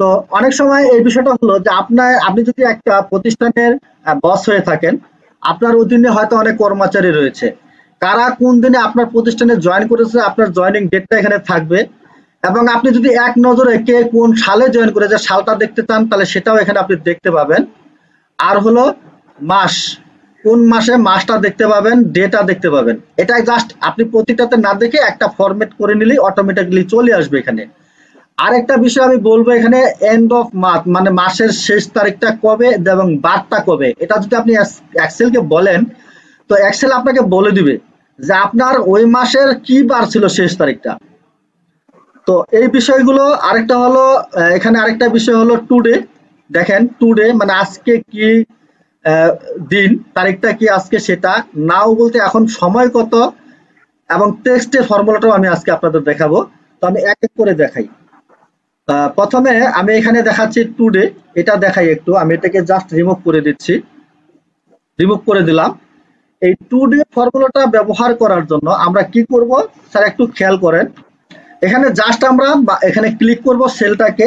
তো অনেক সময় এই বিষয়টা হলো যে আপনি যদি একটা প্রতিষ্ঠানের বস হয়ে থাকেন, আপনার অধীনে হয়তো অনেক কর্মচারী রয়েছে। কারা কোন দিনে আপনার প্রতিষ্ঠানে জয়েন করেছে, আপনার জয়েনিং ডেটটা এখানে থাকবে। এবং আপনি যদি এক নজরে কে কোন সালে জয়েন করেছে সালটা দেখতে চান, তাহলে সেটাও এখানে আপনি দেখতে পাবেন। আর হলো মাস, কোন মাসে মাসটা দেখতে পাবেন, ডেটা দেখতে পাবেন। এটাই জাস্ট আপনি প্রতিটাতে না দেখে একটা ফরম্যাট করে নিলেই অটোমেটিক্যালি চলে আসবে এখানে। আরেকটা বিষয় আমি বলবো, এখানে এন্ড অফ মান্থ মানে মাসের শেষ তারিখটা কবে এবং বারটা কবে, এটা যদি আপনি এক্সেলকে বলেন, তো এক্সেল আপনাকে বলে দিবে যে আপনার ওই মাসের কি বার ছিল শেষ তারিখটা। তো এই বিষয়গুলো। আরেকটা হলো এখানে আরেকটা বিষয় হলো টুডে। দেখেন টুডে মানে আজকে কি দিন, তারিখটা কি আজকে, সেটা নাও বলতে এখন সময় কত, এবং টেক্সটের ফর্মুলাটাও আমি আজকে আপনাদের দেখাবো। তো আমি এক এক করে দেখাই। প্রথমে আমি এখানে দেখাচ্ছি টুডে, এটা দেখাই একটু। আমি এটাকে জাস্ট রিমুভ করে দিচ্ছি, রিমুভ করে দিলাম। এই টুডে ফর্মুলাটা ব্যবহার করার জন্য আমরা কি করব স্যার একটু খেয়াল করেন। এখানে জাস্ট আমরা এখানে ক্লিক করব, সেলটাকে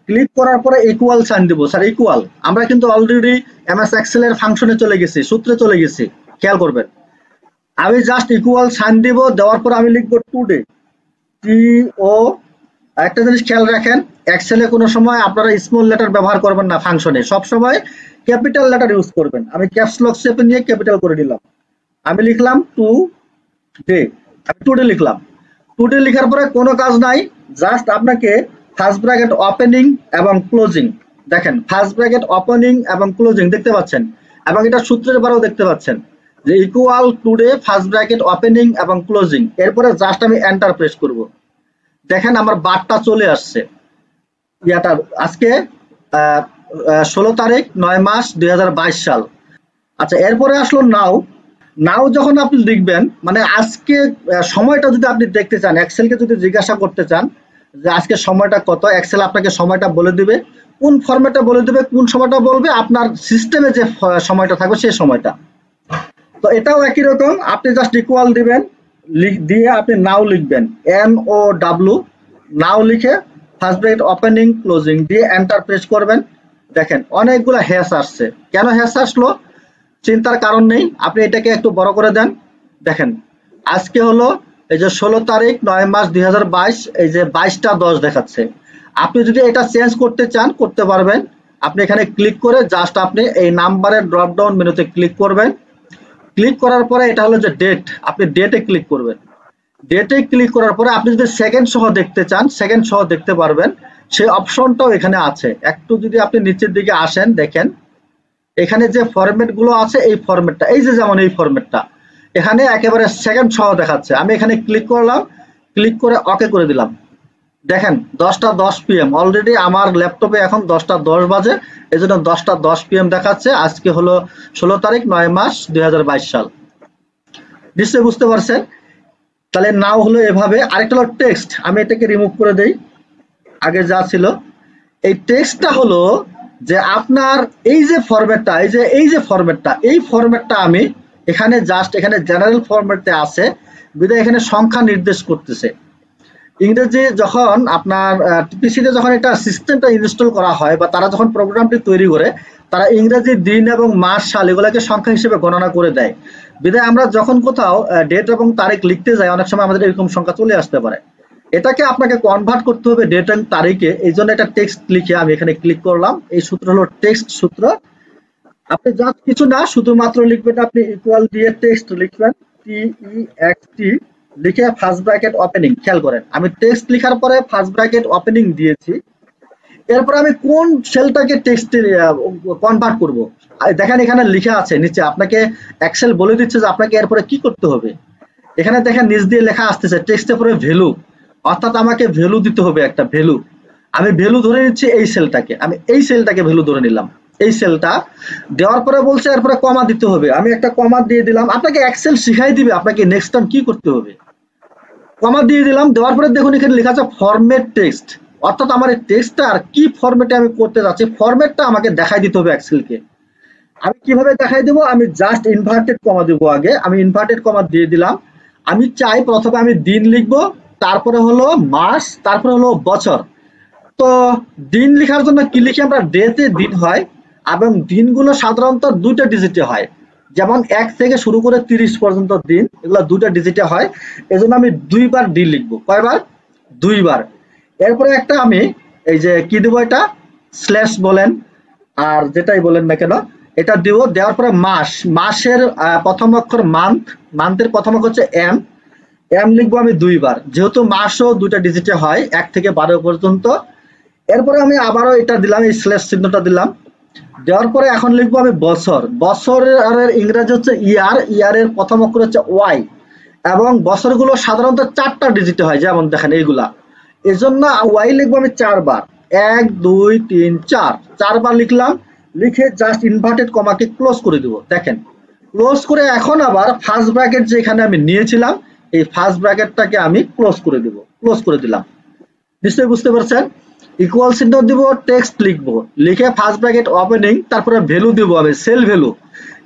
ক্লিক করার পরে ইকুয়াল সাইন দিব। স্যার ইকুয়াল, আমরা কিন্তু অলরেডি এমএস এক্সেল এর ফাংশনে চলে গেছি, সূত্রে চলে গেছি, খেয়াল করবেন। আমি জাস্ট ইকুয়াল সাইন দিব, দেওয়ার পর আমি লিখবো টুডে, টি ও। একটা জিনিস খেয়াল রাখেন, এক্সেলে কোনো সময় আপনারা স্মল লেটার ব্যবহার করবেন না, ফাংশনে সব সময় ক্যাপিটাল লেটার ইউজ করবেন। আমি ক্যাপস লক চেপে নিয়ে ক্যাপিটাল করে দিলাম। আমি লিখলাম টু ডে, আমি টুডে লিখলাম। টুডে লেখার পরে কোনো কাজ নাই, জাস্ট আপনাকে ফার্স্ট ব্র্যাকেট ওপেনিং এবং ক্লোজিং, দেখেন ফার্স্ট ব্র্যাকেট ওপেনিং এবং ক্লোজিং দেখতে পাচ্ছেন, এবং এটা সূত্রের বারেও দেখতে পাচ্ছেন যে equal today first bracket opening এবং ক্লোজিং। এরপরে জাস্ট আমি এন্টার প্রেস করব। দেখেন আমার বারটা চলে আসছে, ইয়াটা আজকে 16 তারিখ 9 মাস 2022 সাল। আচ্ছা, এরপরে আসলো নাও। নাও যখন আপনি লিখবেন মানে আজকে সময়টা যদি আপনি দেখতে চান, এক্সেলকে যদি জিজ্ঞাসা করতে চান যে আজকে সময়টা কত, এক্সেল আপনাকে সময়টা বলে দিবে, কোন ফরম্যাটে বলে দিবে, কোন সময়টা বলবে, আপনার সিস্টেমে যে সময়টা থাকবে সেই সময়টা। তো এটাও একই রকম, আপনি জাস্ট ইকুয়াল দিবেন, দিয়ে আপনি নাও লিখবেন, এন ও ডাব্লু, নাও লিখে ফার্স্ট ব্র্যাকেট ওপেনিং ক্লোজিং দিয়ে এন্টার প্রেস করবেন। দেখেন অনেকগুলো হ্যাশ আসছে। কেন হ্যাশ আসলো চিন্তার কারণ নেই, আপনি এটাকে একটু বড় করে দেন। দেখেন আজকে হলো এই যে 16 তারিখ 9 মাস 2022, এই যে 22টা 10 দেখাচ্ছে। আপনি যদি এটা চেঞ্জ করতে চান করতে পারবেন। আপনি এখানে ক্লিক করে জাস্ট আপনি এই নাম্বারের ড্রপ ডাউন মেনুতে ক্লিক করবেন। ক্লিক করার পরে এটা হলো যে ডেট, আপনি ডেটে ক্লিক করবেন। ডেটে ক্লিক করার পরে আপনি যদি সেকেন্ড সহ দেখতে চান সেকেন্ড সহ দেখতে পারবেন, সেই অপশনটাও এখানে আছে। একটু যদি আপনি নিচের দিকে আসেন, দেখেন এখানে যে ফরম্যাট গুলো আছে, এই ফরম্যাটটা, এই যে যেমন এই ফরম্যাটটা এখানে একেবারে সেকেন্ড সহ দেখাচ্ছে। আমি এখানে ক্লিক করলাম, ক্লিক করে ওকে করে দিলাম। দেখেন 10টা 10 PM, অলরেডি আমার ল্যাপটপে এখন 10টা 10 বাজে, এই জন্য 10টা 10 PM দেখাচ্ছে। আজকে হলো 16 তারিখ 9 মাস 2022 সাল। নিশ্চয়ই বুঝতে পারছেন। তাহলে নাও হলো এভাবে। আরেকটা হলো টেক্সট, আমি এটাকে রিমুভ করে দেই, আগে যা ছিল। এই টেক্সটটা হলো যে আপনার এই যে ফরম্যাটটা, এই ফরম্যাটটা আমি এখানে জাস্ট এখানে জেনারেল ফরম্যাটে আছে বিধায় এখানে সংখ্যা নির্দেশ করতেছে। ইংরেজি যখন আপনার পিসিতে যখন এটা সিস্টেমটা ইনস্টল করা হয় বা তারা যখন প্রোগ্রামটি তৈরি করে, তারা ইংরেজি দিন এবং মাস সাল এগুলোকে সংখ্যা হিসেবে গণনা করে দেয়। বিধায় আমরা যখন কোথাও ডেট এবং তারিখ লিখতে যাই অনেক সময় আমাদের এরকম সংখ্যা চলে আসতে পারে। এটাকে আপনাকে কনভার্ট করতে হবে ডেট এবং তারিখে, এই জন্য এটা টেক্সট লিখে আমি এখানে ক্লিক করলাম। এই সূত্র হলো টেক্সট সূত্র। আপনি জাস্ট কিছু না, শুধুমাত্র লিখবেন, আপনি ইকুয়াল দিয়ে টেক্সট লিখবেন, TEXT লিখে ফার্স্ট ব্র্যাকেট ওপেনিং। খেয়াল করেন আমি টেক্সট লেখার পরে ফার্স্ট ব্র্যাকেট ওপেনিং দিয়েছি। এরপর আমি কোন সেলটাকে টেক্সটে কনভার্ট করব, দেখেন এখানে লেখা আছে নিচে, আপনাকে এক্সেল বলে দিচ্ছে যে আপনাকে এরপরে কি করতে হবে। এখানে দেখেন নিচ দিয়ে লেখা আসতেছে টেক্সটের পরে ভ্যালু, অর্থাৎ আমাকে ভ্যালু দিতে হবে, একটা ভ্যালু। আমি ভ্যালু ধরে নিচ্ছি এই সেলটাকে, আমি এই সেলটাকে ভ্যালু ধরে নিলাম। এই সেলটা দেওয়ার পরে বলছে এরপরে কমা দিতে হবে, আমি একটা কমা দিয়ে দিলাম। আপনাকে এক্সেল শিখাই দিবে আপনাকে নেক্সট টাইম কি করতে হবে। কমা দিয়ে দিলাম, দেওয়ার পরে দেখুন এখানে লেখা আছে ফরম্যাট টেক্সট, অর্থাৎ আমার এই টেক্সটটা আর কি ফরম্যাটে আমি করতে যাচ্ছি ফরম্যাটটা আমাকে দেখাই দিতে হবে এক্সেলকে। আমি কিভাবে দেখাই দেবো, আমি জাস্ট ইনভার্টেড কমা দেবো। আগে আমি ইনভার্টেড কমা দিয়ে দিলাম। আমি চাই প্রথমে আমি দিন লিখবো, তারপরে হলো মাস, তারপরে হলো বছর। তো দিন লেখার জন্য কি লিখি আমরা, ডেতে দিন হয় এবং দিনগুলো সাধারণত দুইটা ডিজিটে হয়, যেমন 1 থেকে শুরু করে 30 পর্যন্ত দিন, এগুলো দুইটা ডিজিটে হয়। এজন্য আমি দুইবার ডি লিখবো। কয়বার? দুইবার। এরপরে একটা আমি এই যে কি দেবো, এটা স্ল্যাশ বলেন আর যেটাই বলেন না কেন, এটা দিব। দেওয়ার পরে মাস, মাসের প্রথম অক্ষর মান্থ, মান্থের প্রথম অক্ষর হচ্ছে এম, এম লিখবো আমি দুইবার, যেহেতু মাসও দুইটা ডিজিটে হয় 1 থেকে 12 পর্যন্ত। এরপরে আমি আবারও এটা দিলাম, এই স্ল্যাশ চিহ্নটা দিলাম। দেওয়ার পরে এখন লিখবো আমি বছর, বছরের ইংরেজি হচ্ছে ইয়ার, ইয়ারের প্রথম অক্ষর হচ্ছে ওয়াই, এবং বছরগুলো সাধারণত 4টা ডিজিটে হয়, যেমন দেখেন এইগুলা। এজন্য ওয়াই লিখবো আমি 4বার, 1 2 3 4, 4বার লিখলাম। লিখে জাস্ট ইনভার্টেড কমাকে ক্লোজ করে দিব। দেখেন ক্লোজ করে এখন আবার ফার্স্ট ব্র্যাকেট যেখানে আমি নিয়েছিলাম, এই ফার্স্ট ব্র্যাকেটটাকে আমি ক্লোজ করে দিব, ক্লোজ করে দিলাম। নিশ্চয়ই বুঝতে পারছেন। ইকুয়াল চিহ্ন দিব, টেক্সট লিখবো, লিখে ফার্স্ট ব্র্যাকেট ওপেনিং, তারপরে ভ্যালু দিব আমি, সেল ভ্যালু।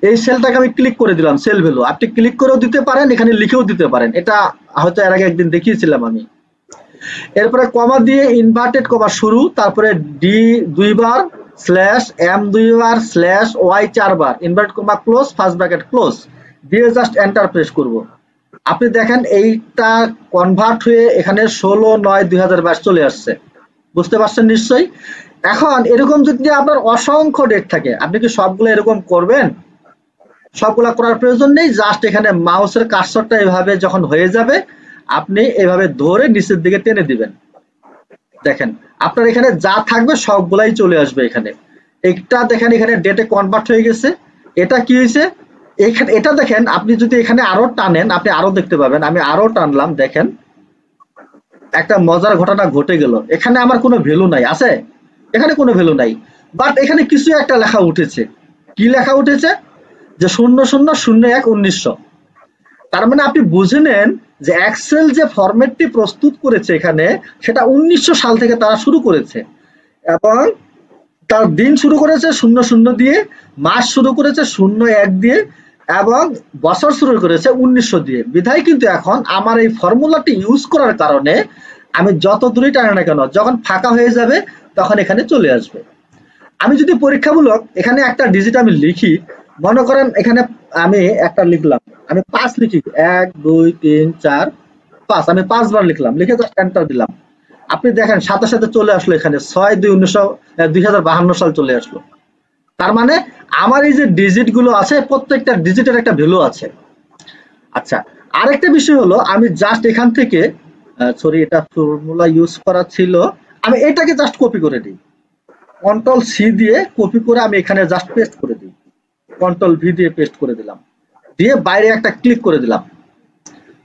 এই সেলটাকে আমি ক্লিক করে দিলাম, সেল ভ্যালু। আপনি ক্লিক করেও দিতে পারেন, এখানে লিখেও দিতে পারেন, এটা হয়তো এর আগে একদিন দেখিয়েছিলাম আমি। এরপরে কমা দিয়ে ইনভার্টেড কমা শুরু, তারপরে ডি দুইবার, স্ল্যাশ এম দুইবার, স্ল্যাশ ওয়াই 4বার, inverted comma close, first bracket close দিয়ে জাস্ট এন্টার প্রেস করব। আপনি দেখেন এইটা কনভার্ট হয়ে এখানে 16/9/2022 চলে আসছে। বুঝতে পারছেন নিশ্চয়ই। এখন এরকম যদি আপনার অসংখ্য ডেট থাকে, আপনি কি সবগুলো এরকম করবেন? সবগুলা করার প্রয়োজন নেই, জাস্ট এখানে মাউসের কার্সরটা এভাবে যখন হয়ে যাবে, আপনি এভাবে ধরে নিচের দিকে টেনে দিবেন। দেখেন আপনার এখানে যা থাকবে সবগুলাই চলে আসবে এখানে। একটা দেখেন এখানে ডেটে কনভার্ট হয়ে গেছে। এটা কি হয়েছে, এখানে এটা দেখেন, আপনি যদি এখানে আরো টানেন আপনি আরো দেখতে পাবেন। আমি আরো টানলাম, দেখেন একটা মজার ঘটনা ঘটে গেল। এখানে আমার কোনো ভ্যালু নাই, আছে? এখানে কোনো ভ্যালু নাই, বাট এখানে কিছু একটা লেখা উঠেছে। কি লেখা উঠেছে? যে 0001/1900। তার মানে আপনি বুঝে নেন যে এক্সেল যে ফরম্যাটটি প্রস্তুত করেছে এখানে, সেটা 1900 সাল থেকে তারা শুরু করেছে, এবং তার দিন শুরু করেছে 00 দিয়ে, মাস শুরু করেছে 01 দিয়ে, এবং বছর শুরু করেছে 1900 দিয়ে। বিধায় কিন্তু এখন আমার এই ফর্মুলাটি ইউজ করার কারণে আমি যত দূরেই টানি না কেন, যখন ফাঁকা হয়ে যাবে তখন এখানে চলে আসবে। আমি যদি পরীক্ষামূলক এখানে একটা ডিজিট আমি লিখি, মনে করেন এখানে আমি একটা লিখলাম, আমি 5 লিখি, 1 2 3 4 5, আমি 5বার লিখলাম, লিখে জাস্ট এন্টার দিলাম। আপনি দেখেন সাথে সাথে চলে আসলো এখানে 6/2/2052 সাল চলে আসলো। তার মানে আমার এই যে ডিজিট গুলো আছে, প্রত্যেকটা ডিজিটের একটা ভ্যালু আছে। আচ্ছা, আরেকটা বিষয় হলো, আমি জাস্ট এখান থেকে সরি, এটা ফর্মুলা ইউজ করা ছিল, আমি এটাকে জাস্ট কপি করে দিই, কন্ট্রোল সি দিয়ে কপি করে আমি এখানে জাস্ট পেস্ট করে দিই, কন্ট্রোল ভি দিয়ে পেস্ট করে দিলাম, দিয়ে বাইরে একটা ক্লিক করে দিলাম,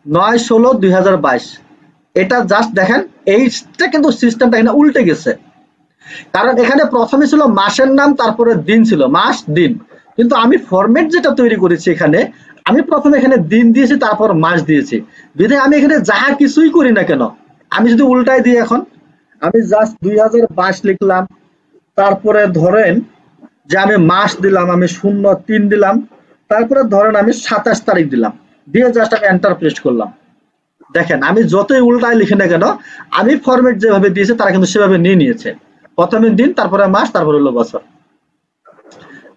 9/16/2022। এটা জাস্ট দেখেন, এইটা কিন্তু সিস্টেমটা এখানে উল্টে গেছে। কারণ এখানে প্রথমে ছিল মাসের নাম, তারপরে দিন ছিল, মাস দিন। কিন্তু আমি ফরম্যাট যেটা তৈরি করেছি এখানে, আমি প্রথমে এখানে দিন দিয়েছি, তারপর মাস দিয়েছি। বিধায় আমি এখানে যাহা কিছুই করি না কেন, আমি যদি উল্টাই দিই, এখন আমি জাস্ট 2022 লিখলাম, তারপরে ধরেন যে আমি মাস দিলাম, আমি 03 দিলাম, তারপরে ধরেন আমি 27 তারিখ দিলাম, দিয়ে জাস্ট আমি এন্টার প্রেস করলাম। দেখেন আমি যতই উল্টায় লিখি না কেন, আমি ফরম্যাট যেভাবে দিয়েছে তারা কিন্তু সেভাবে নিয়ে নিয়েছে। প্রথমে দিন, তারপরে মাস, তারপরে হলো বছর।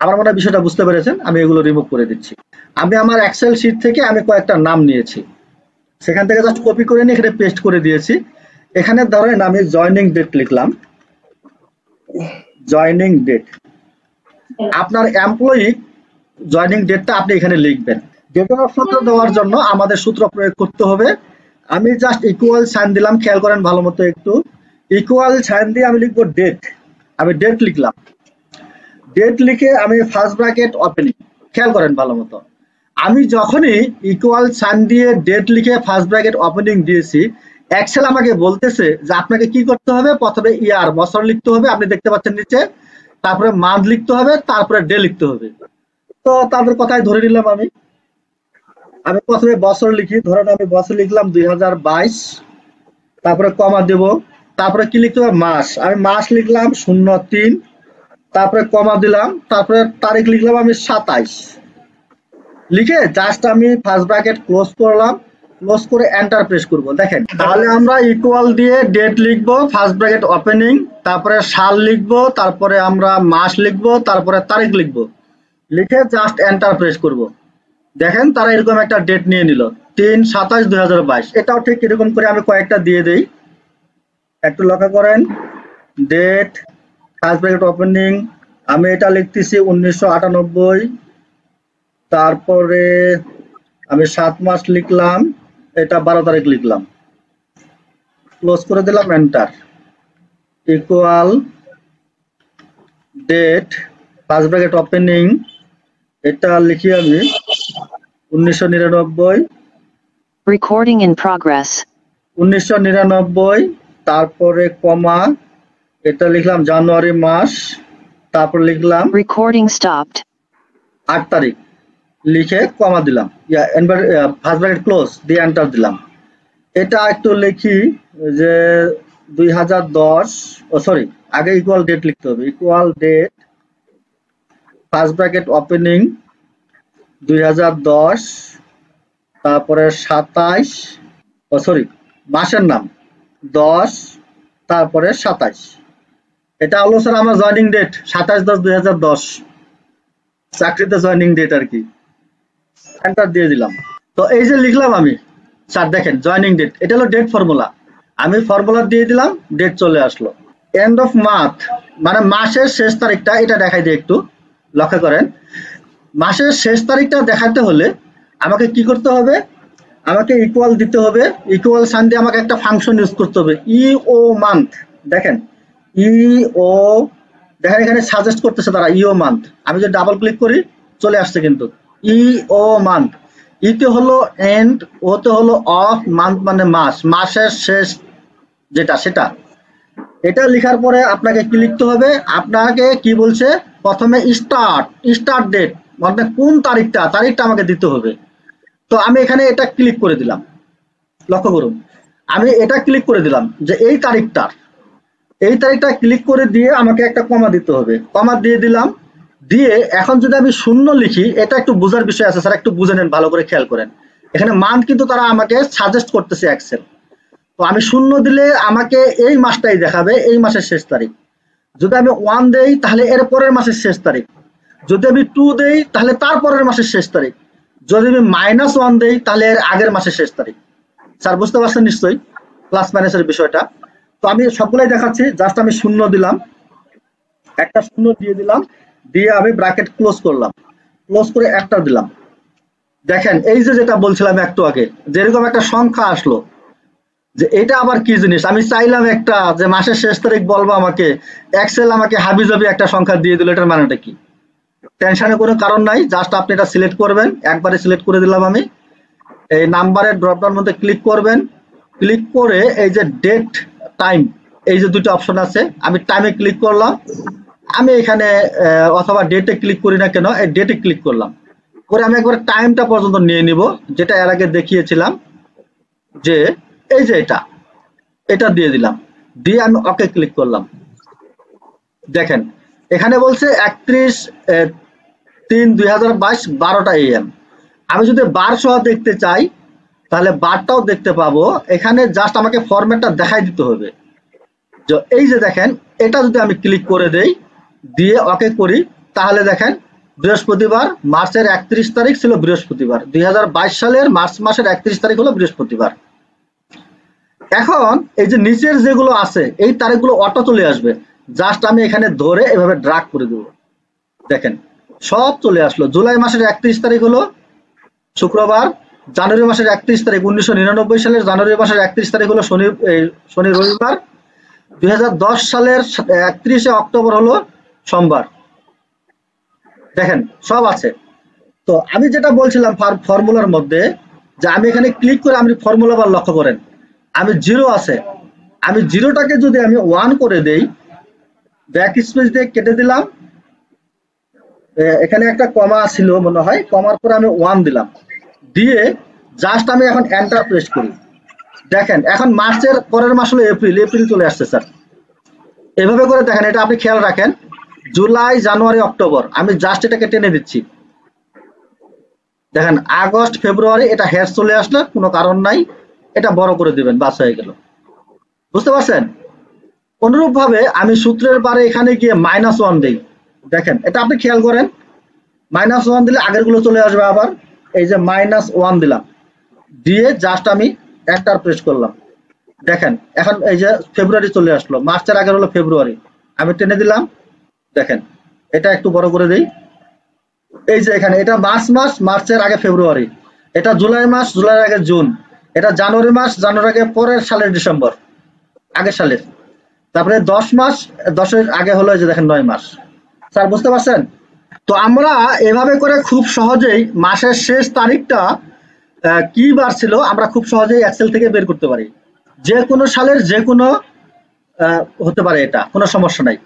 আমার মনে হয় বিষয়টা বুঝতে পেরেছেন। আমি এগুলো রিমুভ করে দিচ্ছি। আমি আমার এক্সেল শিট থেকে আমি কয়েকটা নাম নিয়েছি, সেখান থেকে জাস্ট কপি করে নিয়ে এখানে পেস্ট করে দিয়েছি। এখানে ধরেন আমি জয়নিং ডেট লিখলাম, জয়নিং ডেট। আপনার এমপ্লয়ি জয়নিং ডেটটা আপনি এখানে লিখবেন। ডেটের অপশনটা দেওয়ার জন্য আমাদের সূত্র প্রয়োগ করতে হবে। আমি জাস্ট ইকুয়াল সাইন দিলাম, খেয়াল করেন ভালো মতো একটু। ইকুয়াল সাইন দিয়ে আমি লিখবো ডেট, আমি ডেট লিখলাম। ডেট লিখে আমি ফার্স্ট ব্র্যাকেট ওপেনিং, খেয়াল করেন ভালো মতো। আমি যখনই ইকুয়াল সাইন দিয়ে ডেট লিখে ফার্স্ট ব্র্যাকেট ওপেনিং দিয়েছি, এক্সেল আমাকে বলতেছে যে আপনাকে কি করতে হবে, প্রথমে ইয়ার বছর লিখতে হবে, আপনি দেখতে পাচ্ছেন নিচে, তারপরে মান্থ লিখতে হবে, তারপরে ডে লিখতে হবে। তো তাদের কথাই ধরে নিলাম আমি। আমি প্রথমে বছর লিখি, ধরেন আমি বছর লিখলাম 2022, তারপরে কমা দেব, তারপরে কি লিখতে হবে, মাস। আমি মাস লিখলাম 03, তারপরে কমা দিলাম, তারপরে তারিখ লিখলাম আমি 27, লিখে জাস্ট আমি ফার্স্ট ব্র্যাকেট ক্লোজ করলাম, ক্লোজ করে এন্টার প্রেস করব। দেখেন তাহলে আমরা ইকুয়াল দিয়ে ডেট লিখব, ফার্স্ট ব্র্যাকেট ওপেনিং, তারপরে সাল লিখব, তারপরে আমরা মাস লিখব, তারপরে তারিখ লিখব, লিখে জাস্ট এন্টার প্রেস করব। দেখেন তারা এরকম একটা ডেট নিয়ে নিল 3/27/2022। এটাও ঠিক এরকম করে আমি কয়েকটা দিয়ে দেই, একটু লক্ষ্য করেন। ডেট ফার্স্ট ব্র্যাকেট ওপেনিং, আমি এটা লিখতেছি 1998, তারপরে আমি 7 মাস লিখলাম, এটা 12 তারিখ লিখলাম, ক্লোজ করে দিলাম enter. Equal date first bracket opening, এটা লিখি আমি 1999, Recording in progress. 1999, তারপরে কমা, এটা লিখলাম জানুয়ারি মাস, তারপর লিখলাম Recording stopped. 8 তারিখ, লিখে কমা দিলাম, ফার্স্ট ব্র্যাকেট ক্লোজ দিয়ে এন্টার দিলাম। এটা একটু লিখি যে 2010, সরি আগে ইকুয়াল ডেট লিখতে হবে, equal date first bracket opening 2010, তারপরে 27, সরি মাসের নাম 10, তারপরে 27। এটা হলো স্যার আমার জয়েনিং ডেট 27/10/2010, চাকরিতে জয়েনিং ডেট আর কি। এন্টার দিয়ে দিলাম। তো এই যে লিখলাম আমি স্যার, দেখেন জয়েনিং ডেট, এটা হলো ডেট ফর্মুলা, আমি ফর্মুলা দিয়ে দিলাম, ডেট চলে আসলো। এন্ড অফ মান্থ মানে মাসের শেষ তারিখটা, এটা দেখাই দিই, একটু লক্ষ্য করেন। মাসের শেষ তারিখটা দেখাতে হলে আমাকে কি করতে হবে, আমাকে ইকুয়াল দিতে হবে, ইকুয়াল সাইন দিয়ে আমাকে একটা ফাংশন ইউজ করতে হবে, ইও মান্থ। দেখেন ইও, দেখেন এখানে সাজেস্ট করতেছে তারা ইও মান্থ, আমি যদি ডাবল ক্লিক করি চলে আসছে কিন্তু ইও মান্থ। ইতে হলো এন্ড, ওতে হলো অফ, মান্থ মানে মাস, মাসের শেষ যেটা সেটা। এটা লেখার পরে আপনাকে কি লিখতে হবে, আপনাকে কি বলছে প্রথমে স্টার্ট ডেট মানে কোন তারিখটা আমাকে দিতে হবে। তো আমি এখানে এটা ক্লিক করে দিলাম, লক্ষ্য করুন আমি এটা ক্লিক করে দিলাম যে এই তারিখটা ক্লিক করে দিয়ে আমাকে একটা কমা দিতে হবে, কমা দিয়ে দিলাম। দিয়ে এখন যদি আমি শূন্য লিখি, এটা একটু বোঝার বিষয় আছে স্যার, একটু বুঝে নেন, ভালো করে খেয়াল করেন। এখানে মান্থ কিন্তু তারা আমাকে সাজেস্ট করতেছে এক্সেল, তো আমি শূন্য দিলে আমাকে এই মাসটাই দেখাবে, এই মাসের শেষ তারিখ। যদি আমি 1 দেই তাহলে এর পরের মাসের শেষ তারিখ, যদি আমি 2 দেই তাহলে তার পরের মাসের শেষ তারিখ, যদি আমি -1 দেই তাহলে এর আগের মাসের শেষ তারিখ। স্যার বুঝতে পারছেন নিশ্চয়ই প্লাস মাইনাসের বিষয়টা। তো আমি সবগুলাই দেখাচ্ছি, জাস্ট আমি শূন্য দিলাম, একটা শূন্য দিয়ে দিলাম, দিয়ে আমি ব্র্যাকেট ক্লোজ করলাম, ক্লোজ করে একটা দিলাম। দেখেন এই যে যেটা বলছিলাম একটু আগে, যেরকম একটা সংখ্যা আসলো, যে এটা আবার কি জিনিস, আমি চাইলাম একটা যে মাসের শেষ তারিখ বলবো, আমাকে এক্সেল আমাকে হাবিজাবি একটা সংখ্যা দিয়ে দিল, এটার মানেটা কি? টেনশনের কোনো কারণ নাই, জাস্ট আপনি এটা সিলেক্ট করবেন, একবারে সিলেক্ট করে দিলাম আমি। এই নাম্বারের ড্রপডাউন মধ্যে ক্লিক করবেন, ক্লিক করে এই যে ডেট টাইম, এই যে দুটো অপশন আছে, আমি টাইমে ক্লিক করলাম, আমি এখানে অথবা ডেটে ক্লিক করি না কেন, এই ডেটে ক্লিক করলাম, করে আমি একবার টাইমটা পর্যন্ত নিয়ে নিব, যেটা এর আগে দেখিয়েছিলাম, যে এই যে এটা দিয়ে দিলাম, দিয়ে আমি ওকে ক্লিক করলাম। দেখেন এখানে বলছে 31/3/2022 12টা AM। আমি যদি বার সহ দেখতে চাই তাহলে বারটাও দেখতে পাবো, এখানে জাস্ট আমাকে ফরম্যাটটা দেখাই দিতে হবে। এই যে দেখেন, এটা যদি আমি ক্লিক করে দেই, দিয়ে ওকে করি, তাহলে দেখেন বৃহস্পতিবার, মার্চের 31 তারিখ ছিল বৃহস্পতিবার, 2022 সালের মার্চ মাসের 31 তারিখ হলো বৃহস্পতিবার। এখন এই যে নিচের যেগুলো আছে এই তারিখগুলো অটো চলে আসবে, জাস্ট আমি এখানে ধরে এভাবে ড্রাগ করে দেব, দেখেন সব চলে আসলো। জুলাই মাসের 31 তারিখ হলো শুক্রবার, জানুয়ারি মাসের 31 তারিখ 1999 সালের জানুয়ারি মাসের 31 তারিখ হলো শনি রবিবার, 2010 সালের 31শে অক্টোবর হলো সোমবার। দেখেন সব আছে। তো আমি যেটা বলছিলাম ফর্মুলার মধ্যে, যে আমি এখানে ক্লিক করে আমি ফর্মুলা বার লক্ষ্য করেন, আমি জিরো আছে, আমি জিরোটাকে যদি আমি 1 করে দেই, ব্যাক স্পেস দিয়ে কেটে দিলাম, এখানে একটা কমা ছিল মনে হয়, কমার পরে আমি 1 দিলাম, দিয়ে জাস্ট আমি এখন এন্টার প্রেস করি। দেখেন এখন মার্চের পরের মাস হলো এপ্রিল চলে আসছে স্যার। এভাবে করে দেখেন, এটা আপনি খেয়াল রাখেন, জুলাই জানুয়ারি অক্টোবর, আমি জাস্ট এটাকে টেনে দিচ্ছি, দেখেন আগস্ট ফেব্রুয়ারি এটা হ্যাশ চলে আসলে কোনো কারণ নাই, এটা বড় করে দিবেন, বাস হয়ে গেল। বুঝতে পারছেন? অনুরূপ ভাবে আমি সূত্রের পারে এখানে গিয়ে -1 দেই। দেখেন এটা আপনি খেয়াল করেন, -1 দিলে আগের গুলো চলে আসবে আবার। এই যে -1 দিলাম, দিয়ে জাস্ট আমি এন্টার প্রেস করলাম। দেখেন এখন এই যে ফেব্রুয়ারি চলে আসলো, মার্চের আগের হলো ফেব্রুয়ারি, আমি টেনে দিলাম। দেখেন এটা একটু বড় করে দেই। এই যে এখানে এটা মার্চ মাস, মার্চের আগে ফেব্রুয়ারি, এটা জুলাই মাস, জুলাইয়ের আগে জুন, এটা জানুয়ারি মাস, জানুয়ারির আগে পরের সালের ডিসেম্বর, আগের সালের। তারপরে 10 মাস, 10-এর আগে হলো এই যে দেখেন 9 মাস। স্যার বুঝতে পারছেন? তো আমরা এভাবে করে খুব সহজেই মাসের শেষ তারিখটা কি বার ছিল আমরা খুব সহজেই এক্সেল থেকে বের করতে পারি। যে কোনো সালের যে কোনো হতে পারে, এটা কোনো সমস্যা নাই।